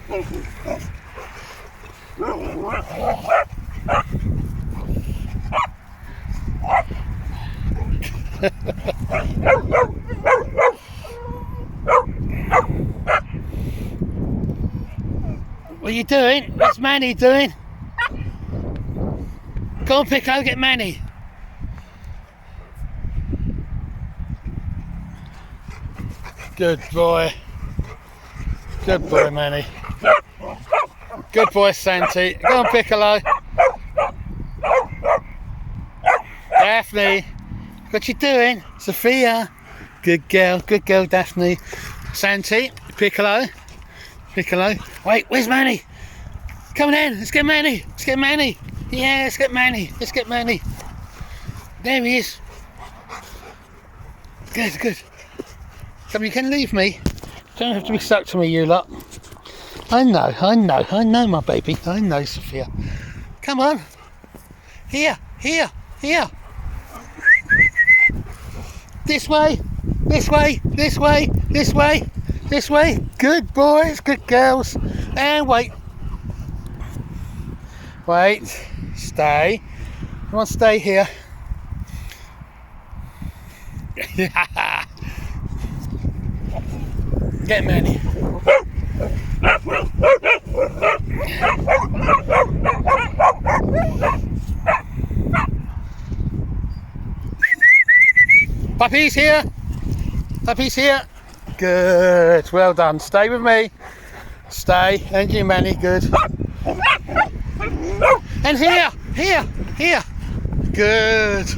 What are you doing? What's Manny doing? Go on, Piccolo, get Manny. Good boy. Good boy, Manny. Good boy, Santi. Go on, Piccolo. Daphne. What you doing? Sophia. Good girl, Daphne. Santi, Piccolo. Piccolo. Wait, where's Manny? Come on, let's get Manny. Let's get Manny. Yeah, let's get Manny. Let's get Manny. There he is. Good. Come, you can leave me. Don't have to be stuck to me, you lot. I know, my baby. I know, Sophia. Come on. Here. This way. Good boys, good girls. And wait. Stay. Come on, stay here. Get Manny. Puppies here. Good. Well done. Stay with me. Stay. And you, Manny. Good. And here. Good.